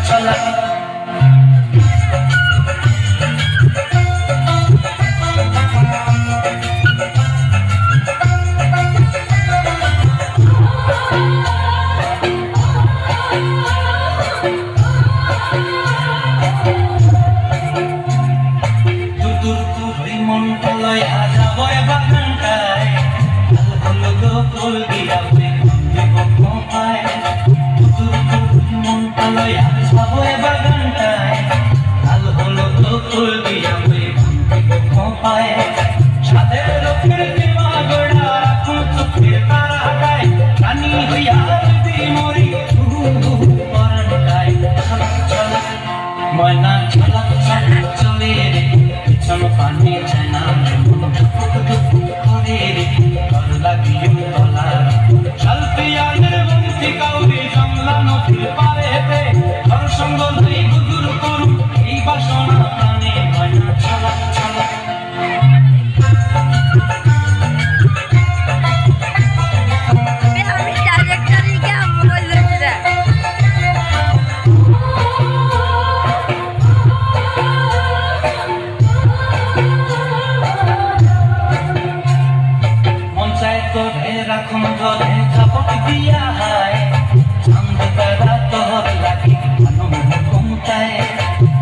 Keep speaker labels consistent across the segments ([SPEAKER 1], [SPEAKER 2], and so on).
[SPEAKER 1] ছলাক ময়না ছলাক ছলাক চলে রে পিছন পানি যায় না করে রে ঘর লাগিয়ে তলা শালপিয়ানের বন্তি কাউরি জমলা নদীর পারেতে ঘর সঙ্গ লই গুজুর করুন এই বাসনা প্রাণে ময়না ছলাক ছলাক রাখুন ধরে ঝাপট দিয়া হায় চাঁদ তারা তোর লাগি ঘুমতায়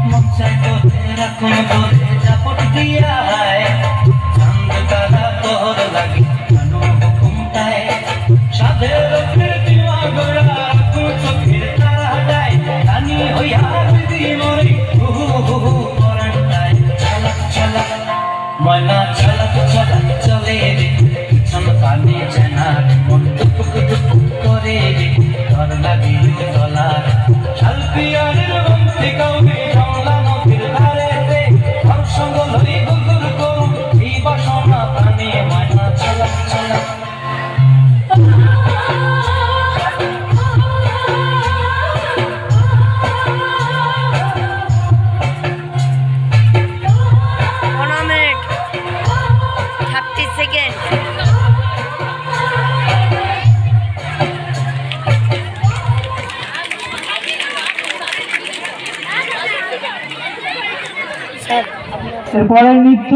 [SPEAKER 1] মন চাই তোরে রাখুন ধরে ঝাপট দিয়া হায় চাঁদ তারা তোর লাগি ঘুমতায় সাধের কৃত্রিমা গোড়া রাখুন চোখের তারা যায় রানী হইয়া দিদি মরে পরান্তায় ছলাক ছলাক ময়না ছলাক ছলাক চলে রে পানি জানা মন টুক টুক করে রে ঘর লাগিয়ে তলা শালপিয়ানের বন্তি কাউরি জমলা নদীর ধারেতে ঘর সঙ্গ লই গুজুর করুন এই বাসনা প্রাণে ময়না ছলাক ছলাক
[SPEAKER 2] এরপরের নৃত্য